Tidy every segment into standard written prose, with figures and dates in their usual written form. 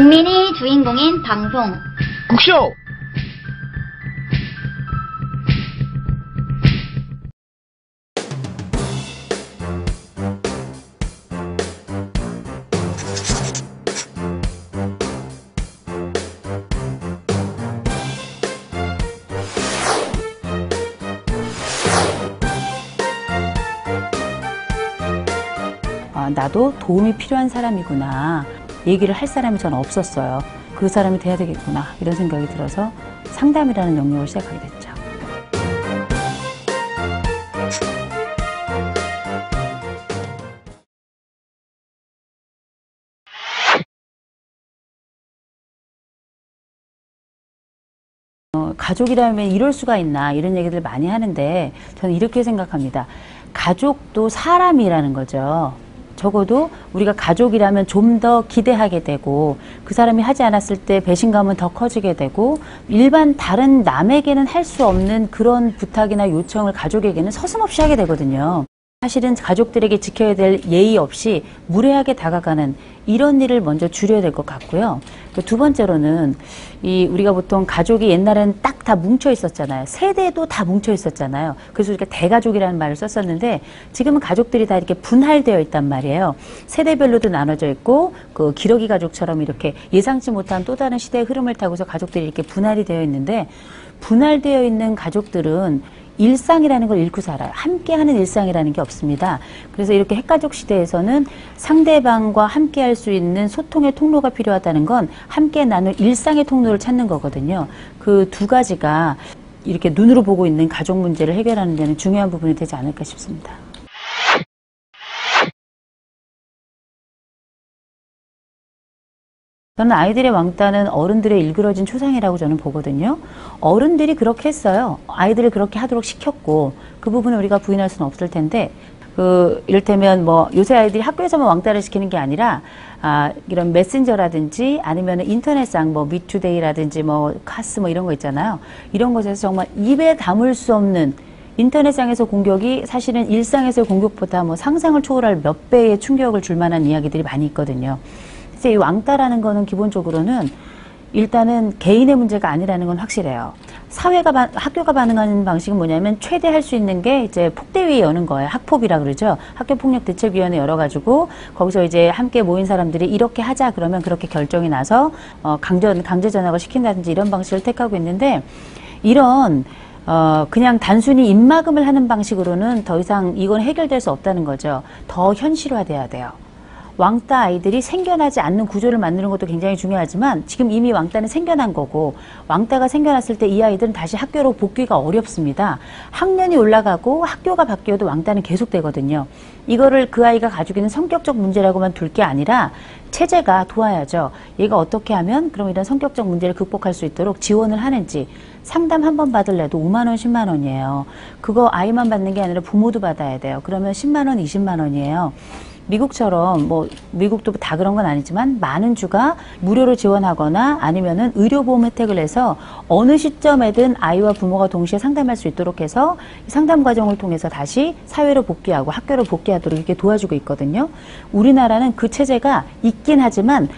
국민이 주인공인 방송 국쇼! 나도 도움이 필요한 사람이구나. 얘기를 할 사람이 저는 없었어요. 그 사람이 돼야 되겠구나 이런 생각이 들어서 상담이라는 영역을 시작하게 됐죠. 가족이라면 이럴 수가 있나 이런 얘기들 많이 하는데 저는 이렇게 생각합니다. 가족도 사람이라는 거죠. 적어도 우리가 가족이라면 좀 더 기대하게 되고 그 사람이 하지 않았을 때 배신감은 더 커지게 되고 일반 다른 남에게는 할 수 없는 그런 부탁이나 요청을 가족에게는 서슴없이 하게 되거든요. 사실은 가족들에게 지켜야 될 예의 없이 무례하게 다가가는 이런 일을 먼저 줄여야 될 것 같고요. 두 번째로는 우리가 보통 가족이 옛날에는 딱 다 뭉쳐 있었잖아요. 세대도 다 뭉쳐 있었잖아요. 그래서 우리가 대가족이라는 말을 썼었는데 지금은 가족들이 다 이렇게 분할되어 있단 말이에요. 세대별로도 나눠져 있고 그 기러기 가족처럼 이렇게 예상치 못한 또 다른 시대의 흐름을 타고서 가족들이 이렇게 분할이 되어 있는데 분할되어 있는 가족들은 일상이라는 걸 잃고 살아요. 함께하는 일상이라는 게 없습니다. 그래서 이렇게 핵가족 시대에서는 상대방과 함께할 수 있는 소통의 통로가 필요하다는 건 함께 나눌 일상의 통로를 찾는 거거든요. 그 두 가지가 이렇게 눈으로 보고 있는 가족 문제를 해결하는 데는 중요한 부분이 되지 않을까 싶습니다. 저는 아이들의 왕따는 어른들의 일그러진 초상이라고 저는 보거든요. 어른들이 그렇게 했어요. 아이들을 그렇게 하도록 시켰고 그 부분을 우리가 부인할 수는 없을 텐데 이를테면 요새 아이들이 학교에서만 왕따를 시키는 게 아니라 이런 메신저라든지 아니면 인터넷상 미투데이라든지 카스 이런 거 있잖아요. 이런 것에서 정말 입에 담을 수 없는 인터넷상에서 공격이 사실은 일상에서의 공격보다 상상을 초월할 몇 배의 충격을 줄 만한 이야기들이 많이 있거든요. 그래서 이 왕따라는 거는 기본적으로는 일단은 개인의 문제가 아니라는 건 확실해요. 학교가 반응하는 방식은 뭐냐면 최대 할 수 있는 게 이제 폭대위에 여는 거예요. 학폭이라 그러죠. 학교폭력대책위원회 열어가지고 거기서 이제 함께 모인 사람들이 이렇게 하자 그러면 그렇게 결정이 나서 강제 전학을 시킨다든지 이런 방식을 택하고 있는데 이런 그냥 단순히 입막음을 하는 방식으로는 더 이상 이건 해결될 수 없다는 거죠. 더 현실화돼야 돼요. 왕따 아이들이 생겨나지 않는 구조를 만드는 것도 굉장히 중요하지만 지금 이미 왕따는 생겨난 거고 왕따가 생겨났을 때 이 아이들은 다시 학교로 복귀가 어렵습니다. 학년이 올라가고 학교가 바뀌어도 왕따는 계속되거든요. 이거를 그 아이가 가지고 있는 성격적 문제라고만 둘 게 아니라 체제가 도와야죠. 얘가 어떻게 하면 그럼 이런 성격적 문제를 극복할 수 있도록 지원을 하는지 상담 한 번 받을래도 5만 원, 10만 원이에요. 그거 아이만 받는 게 아니라 부모도 받아야 돼요. 그러면 10만 원, 20만 원이에요. 미국처럼 미국도 다 그런 건 아니지만 많은 주가 무료로 지원하거나 아니면은 의료보험 혜택을 해서 어느 시점에든 아이와 부모가 동시에 상담할 수 있도록 해서 상담 과정을 통해서 다시 사회로 복귀하고 학교로 복귀하도록 이렇게 도와주고 있거든요. 우리나라는 그 체제가 있긴 하지만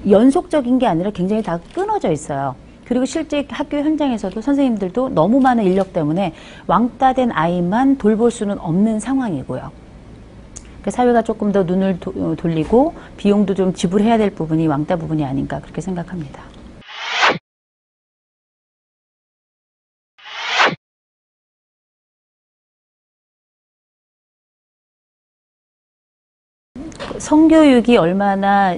연속적인 게 아니라 굉장히 다 끊어져 있어요. 그리고 실제 학교 현장에서도 선생님들도 너무 많은 인력 때문에 왕따된 아이만 돌볼 수는 없는 상황이고요. 사회가 조금 더 눈을 돌리고 비용도 좀 지불해야 될 부분이 왕따 부분이 아닌가 그렇게 생각합니다. 성교육이 얼마나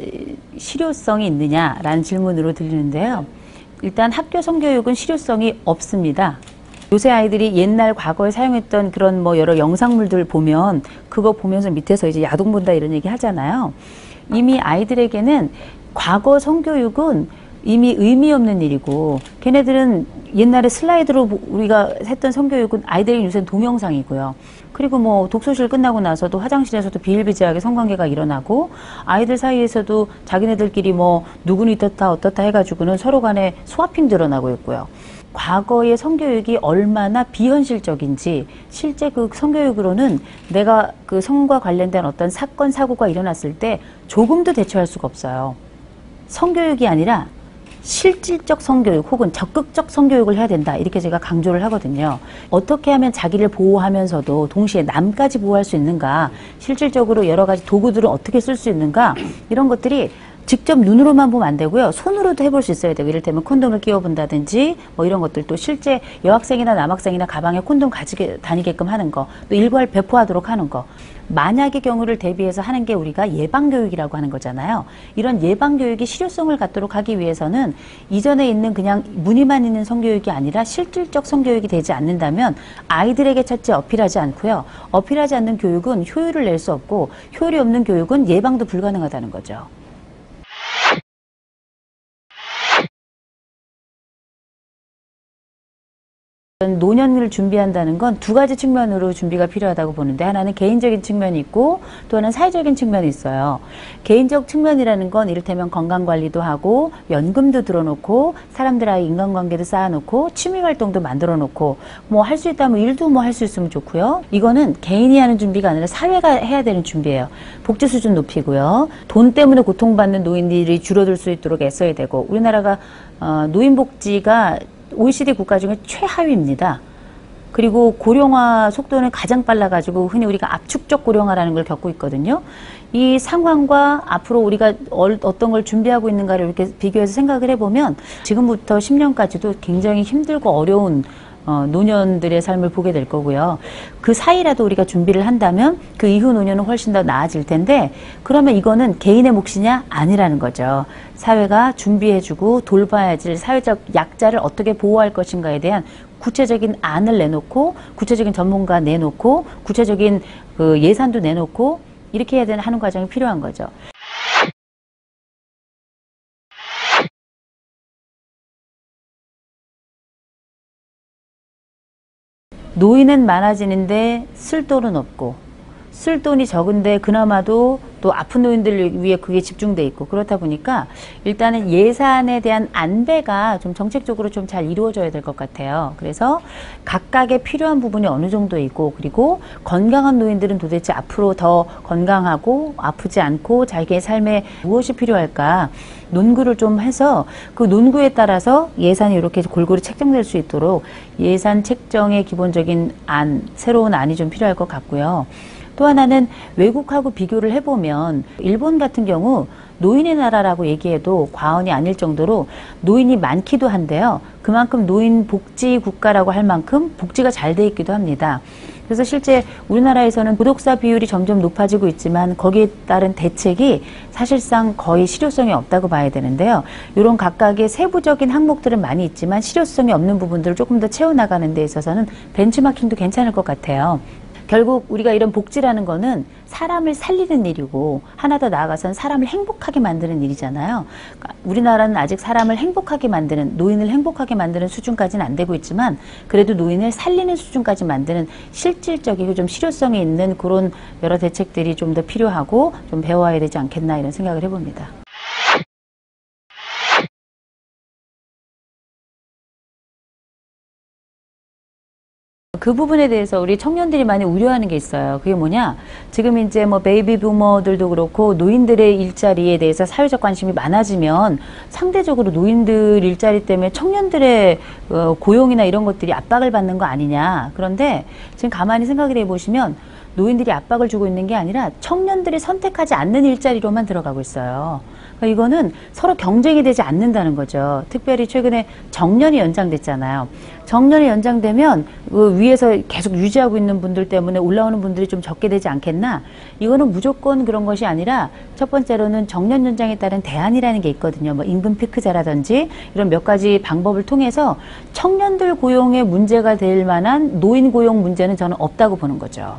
실효성이 있느냐라는 질문으로 들리는데요. 일단 학교 성교육은 실효성이 없습니다. 요새 아이들이 옛날 과거에 사용했던 그런 여러 영상물들 보면 그거 보면서 밑에서 이제 야동 본다 이런 얘기 하잖아요. 이미 아이들에게는 과거 성교육은 이미 의미 없는 일이고 걔네들은 옛날에 슬라이드로 우리가 했던 성교육은 아이들에게 요새는 동영상이고요. 그리고 독서실 끝나고 나서도 화장실에서도 비일비재하게 성관계가 일어나고 아이들 사이에서도 자기네들끼리 누구는 이렇다 어떻다 해가지고는 서로 간에 스와핑 드러나고 있고요. 과거의 성교육이 얼마나 비현실적인지 실제 그 성교육으로는 내가 그 성과 관련된 어떤 사건, 사고가 일어났을 때 조금도 대처할 수가 없어요. 성교육이 아니라 실질적 성교육 혹은 적극적 성교육을 해야 된다. 이렇게 제가 강조를 하거든요. 어떻게 하면 자기를 보호하면서도 동시에 남까지 보호할 수 있는가, 실질적으로 여러 가지 도구들을 어떻게 쓸 수 있는가, 이런 것들이 직접 눈으로만 보면 안 되고요. 손으로도 해볼 수 있어야 되고, 이를테면 콘돔을 끼워본다든지 뭐 이런 것들, 또 실제 여학생이나 남학생이나 가방에 콘돔 가지게 다니게끔 하는 거, 또 일괄 배포하도록 하는 거. 만약의 경우를 대비해서 하는 게 우리가 예방교육이라고 하는 거잖아요. 이런 예방교육이 실효성을 갖도록 하기 위해서는 이전에 있는 그냥 무늬만 있는 성교육이 아니라 실질적 성교육이 되지 않는다면 아이들에게 첫째 어필하지 않고요. 어필하지 않는 교육은 효율을 낼 수 없고, 효율이 없는 교육은 예방도 불가능하다는 거죠. 노년을 준비한다는 건 두 가지 측면으로 준비가 필요하다고 보는데, 하나는 개인적인 측면이 있고 또 하나는 사회적인 측면이 있어요. 개인적 측면이라는 건 이를테면 건강관리도 하고 연금도 들어놓고 사람들하고 인간관계도 쌓아놓고 취미활동도 만들어놓고 뭐 할 수 있다면 일도 뭐 할 수 있으면 좋고요. 이거는 개인이 하는 준비가 아니라 사회가 해야 되는 준비예요. 복지 수준 높이고요. 돈 때문에 고통받는 노인들이 줄어들 수 있도록 애써야 되고, 우리나라가 노인복지가 OECD 국가 중에 최하위입니다. 그리고 고령화 속도는 가장 빨라가지고 흔히 우리가 압축적 고령화라는 걸 겪고 있거든요. 이 상황과 앞으로 우리가 어떤 걸 준비하고 있는가를 이렇게 비교해서 생각을 해보면 지금부터 10년까지도 굉장히 힘들고 어려운 노년들의 삶을 보게 될 거고요. 그 사이라도 우리가 준비를 한다면 그 이후 노년은 훨씬 더 나아질 텐데, 그러면 이거는 개인의 몫이냐? 아니라는 거죠. 사회가 준비해주고 돌봐야 할 사회적 약자를 어떻게 보호할 것인가에 대한 구체적인 안을 내놓고, 구체적인 전문가 내놓고, 구체적인 그 예산도 내놓고, 이렇게 해야 되는 하는 과정이 필요한 거죠. 노인은 많아지는데 쓸 돈은 없고, 쓸 돈이 적은데 그나마도 또 아픈 노인들을 위해 그게 집중돼 있고, 그렇다 보니까 일단은 예산에 대한 안배가 좀 정책적으로 좀 잘 이루어져야 될 것 같아요. 그래서 각각의 필요한 부분이 어느 정도 있고, 그리고 건강한 노인들은 도대체 앞으로 더 건강하고 아프지 않고 자기의 삶에 무엇이 필요할까 논구를 좀 해서 그 논구에 따라서 예산이 이렇게 골고루 책정될 수 있도록 예산 책정의 기본적인 안, 새로운 안이 좀 필요할 것 같고요. 또 하나는 외국하고 비교를 해보면 일본 같은 경우 노인의 나라라고 얘기해도 과언이 아닐 정도로 노인이 많기도 한데요. 그만큼 노인 복지 국가라고 할 만큼 복지가 잘 돼 있기도 합니다. 그래서 실제 우리나라에서는 고독사 비율이 점점 높아지고 있지만 거기에 따른 대책이 사실상 거의 실효성이 없다고 봐야 되는데요. 이런 각각의 세부적인 항목들은 많이 있지만 실효성이 없는 부분들을 조금 더 채워나가는 데 있어서는 벤치마킹도 괜찮을 것 같아요. 결국 우리가 이런 복지라는 거는 사람을 살리는 일이고, 하나 더 나아가서는 사람을 행복하게 만드는 일이잖아요. 우리나라는 아직 사람을 행복하게 만드는, 노인을 행복하게 만드는 수준까지는 안 되고 있지만, 그래도 노인을 살리는 수준까지 만드는 실질적이고 좀 실효성이 있는 그런 여러 대책들이 좀 더 필요하고 좀 배워야 되지 않겠나, 이런 생각을 해봅니다. 그 부분에 대해서 우리 청년들이 많이 우려하는 게 있어요. 그게 뭐냐? 지금 이제 뭐 베이비 부머들도 그렇고 노인들의 일자리에 대해서 사회적 관심이 많아지면 상대적으로 노인들 일자리 때문에 청년들의 고용이나 이런 것들이 압박을 받는 거 아니냐. 그런데 지금 가만히 생각을 해보시면 노인들이 압박을 주고 있는 게 아니라 청년들이 선택하지 않는 일자리로만 들어가고 있어요. 그러니까 이거는 서로 경쟁이 되지 않는다는 거죠. 특별히 최근에 정년이 연장됐잖아요. 정년이 연장되면 그 위에서 계속 유지하고 있는 분들 때문에 올라오는 분들이 좀 적게 되지 않겠나? 이거는 무조건 그런 것이 아니라 첫 번째로는 정년 연장에 따른 대안이라는 게 있거든요. 뭐 임금 피크제라든지 이런 몇 가지 방법을 통해서 청년들 고용에 문제가 될 만한 노인 고용 문제는 저는 없다고 보는 거죠.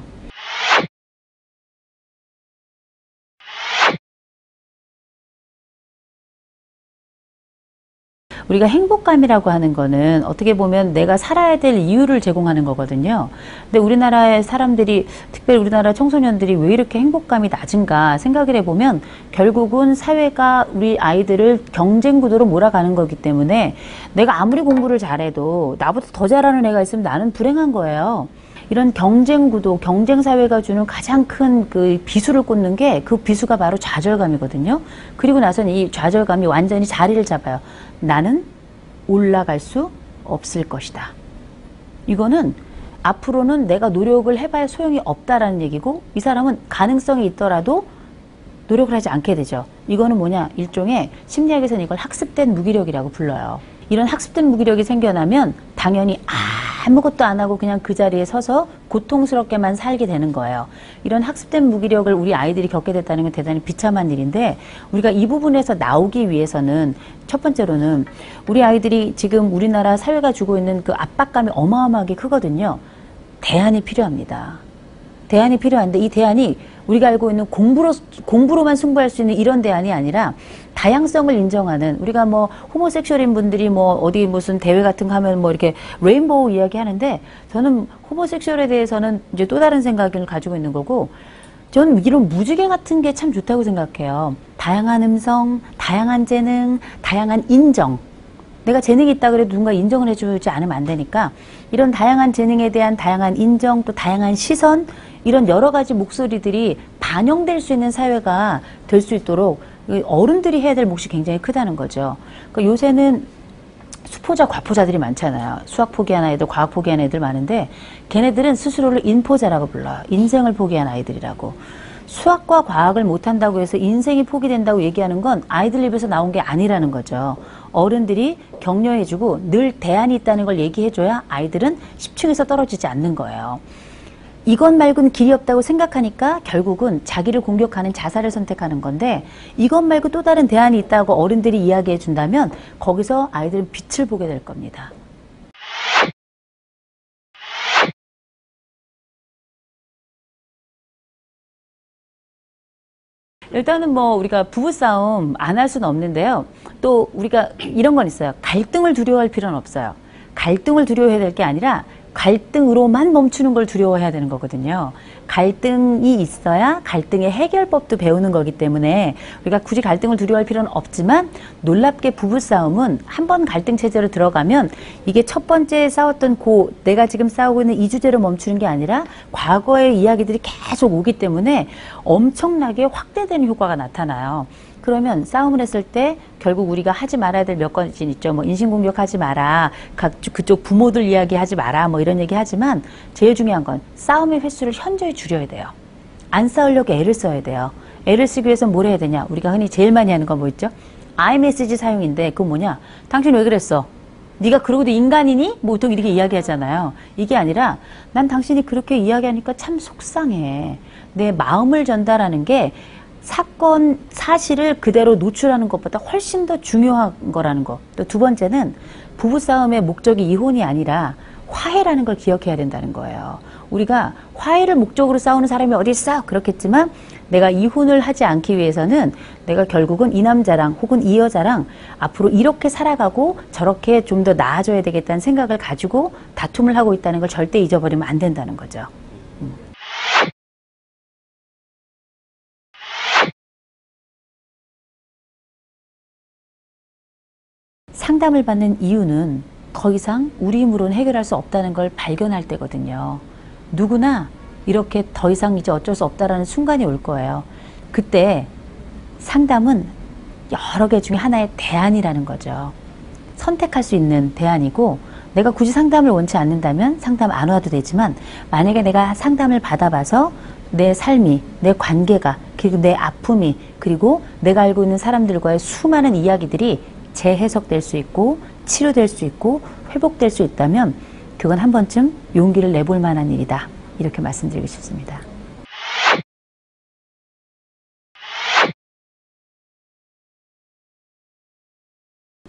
우리가 행복감이라고 하는 거는 어떻게 보면 내가 살아야 될 이유를 제공하는 거거든요. 근데 우리나라의 사람들이, 특별히 우리나라 청소년들이 왜 이렇게 행복감이 낮은가 생각을 해보면 결국은 사회가 우리 아이들을 경쟁 구도로 몰아가는 거기 때문에 내가 아무리 공부를 잘해도 나보다 더 잘하는 애가 있으면 나는 불행한 거예요. 이런 경쟁 구도, 경쟁 사회가 주는 가장 큰 그 비수를 꽂는 게 그 비수가 바로 좌절감이거든요. 그리고 나서는 이 좌절감이 완전히 자리를 잡아요. 나는 올라갈 수 없을 것이다. 이거는 앞으로는 내가 노력을 해봐야 소용이 없다라는 얘기고, 이 사람은 가능성이 있더라도 노력을 하지 않게 되죠. 이거는 뭐냐, 일종의 심리학에서는 이걸 학습된 무기력이라고 불러요. 이런 학습된 무기력이 생겨나면 당연히 아무것도 안 하고 그냥 그 자리에 서서 고통스럽게만 살게 되는 거예요. 이런 학습된 무기력을 우리 아이들이 겪게 됐다는 건 대단히 비참한 일인데, 우리가 이 부분에서 나오기 위해서는 첫 번째로는 우리 아이들이 지금 우리나라 사회가 주고 있는 그 압박감이 어마어마하게 크거든요. 대안이 필요합니다. 대안이 필요한데, 이 대안이 우리가 알고 있는 공부로만 승부할 수 있는 이런 대안이 아니라 다양성을 인정하는, 우리가 뭐 호모섹슈얼인 분들이 뭐 어디 무슨 대회 같은 거 하면 뭐 이렇게 레인보우 이야기 하는데, 저는 호모섹슈얼에 대해서는 이제 또 다른 생각을 가지고 있는 거고, 저는 이런 무지개 같은 게 참 좋다고 생각해요. 다양한 음성, 다양한 재능, 다양한 인정. 내가 재능이 있다 그래도 누군가 인정을 해주지 않으면 안 되니까, 이런 다양한 재능에 대한 다양한 인정, 또 다양한 시선, 이런 여러 가지 목소리들이 반영될 수 있는 사회가 될 수 있도록 어른들이 해야 될 몫이 굉장히 크다는 거죠. 그러니까 요새는 수포자, 과포자들이 많잖아요. 수학 포기한 아이들, 과학 포기한 아이들 많은데, 걔네들은 스스로를 인포자라고 불러요. 인생을 포기한 아이들이라고. 수학과 과학을 못한다고 해서 인생이 포기된다고 얘기하는 건 아이들 입에서 나온 게 아니라는 거죠. 어른들이 격려해주고 늘 대안이 있다는 걸 얘기해줘야 아이들은 10층에서 떨어지지 않는 거예요. 이것 말고는 길이 없다고 생각하니까 결국은 자기를 공격하는 자살을 선택하는 건데, 이것 말고 또 다른 대안이 있다고 어른들이 이야기해 준다면 거기서 아이들은 빛을 보게 될 겁니다. 일단은 뭐 우리가 부부싸움 안 할 수는 없는데요. 또 우리가 이런 건 있어요. 갈등을 두려워할 필요는 없어요. 갈등을 두려워해야 될 게 아니라 갈등으로만 멈추는 걸 두려워해야 되는 거거든요. 갈등이 있어야 갈등의 해결법도 배우는 거기 때문에 우리가 굳이 갈등을 두려워할 필요는 없지만, 놀랍게 부부싸움은 한 번 갈등 체제로 들어가면 이게 첫 번째 싸웠던 내가 지금 싸우고 있는 이 주제로 멈추는 게 아니라 과거의 이야기들이 계속 오기 때문에 엄청나게 확대되는 효과가 나타나요. 그러면 싸움을 했을 때 결국 우리가 하지 말아야 될 몇 가지 있죠. 뭐 인신공격하지 마라, 그쪽 부모들 이야기하지 마라, 뭐 이런 얘기 하지만 제일 중요한 건 싸움의 횟수를 현저히 줄여야 돼요. 안 싸우려고 애를 써야 돼요. 애를 쓰기 위해서 뭘 해야 되냐? 우리가 흔히 제일 많이 하는 건 뭐 있죠? iMessage 사용인데, 그건 뭐냐? 당신 왜 그랬어? 네가 그러고도 인간이니? 뭐 보통 이렇게 이야기하잖아요. 이게 아니라, 난 당신이 그렇게 이야기하니까 참 속상해. 내 마음을 전달하는 게 사건, 사실을 그대로 노출하는 것보다 훨씬 더 중요한 거라는 거. 또 두 번째는 부부싸움의 목적이 이혼이 아니라 화해라는 걸 기억해야 된다는 거예요. 우리가 화해를 목적으로 싸우는 사람이 어디 있어? 그렇겠지만 내가 이혼을 하지 않기 위해서는 내가 결국은 이 남자랑 혹은 이 여자랑 앞으로 이렇게 살아가고 저렇게 좀 더 나아져야 되겠다는 생각을 가지고 다툼을 하고 있다는 걸 절대 잊어버리면 안 된다는 거죠. 상담을 받는 이유는 더 이상 우리 힘으로는 해결할 수 없다는 걸 발견할 때거든요. 누구나 이렇게 더 이상 이제 어쩔 수 없다라는 순간이 올 거예요. 그때 상담은 여러 개 중에 하나의 대안이라는 거죠. 선택할 수 있는 대안이고, 내가 굳이 상담을 원치 않는다면 상담 안 와도 되지만, 만약에 내가 상담을 받아봐서 내 삶이, 내 관계가, 그리고 내 아픔이, 그리고 내가 알고 있는 사람들과의 수많은 이야기들이 재해석될 수 있고 치료될 수 있고 회복될 수 있다면 그건 한 번쯤 용기를 내볼 만한 일이다, 이렇게 말씀드리고 싶습니다.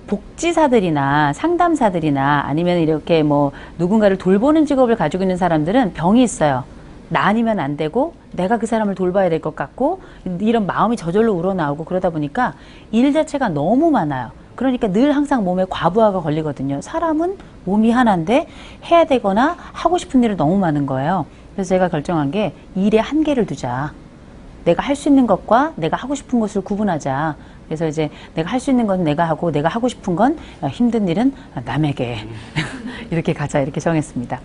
복지사들이나 상담사들이나 아니면 이렇게 뭐 누군가를 돌보는 직업을 가지고 있는 사람들은 병이 있어요. 나 아니면 안 되고 내가 그 사람을 돌봐야 될 것 같고 이런 마음이 저절로 우러나오고, 그러다 보니까 일 자체가 너무 많아요. 그러니까 늘 항상 몸에 과부하가 걸리거든요. 사람은 몸이 하나인데 해야 되거나 하고 싶은 일이 너무 많은 거예요. 그래서 제가 결정한 게 일에 한계를 두자. 내가 할 수 있는 것과 내가 하고 싶은 것을 구분하자. 그래서 이제 내가 할 수 있는 건 내가 하고 내가 하고 싶은 건 힘든 일은 남에게 이렇게 가자, 이렇게 정했습니다.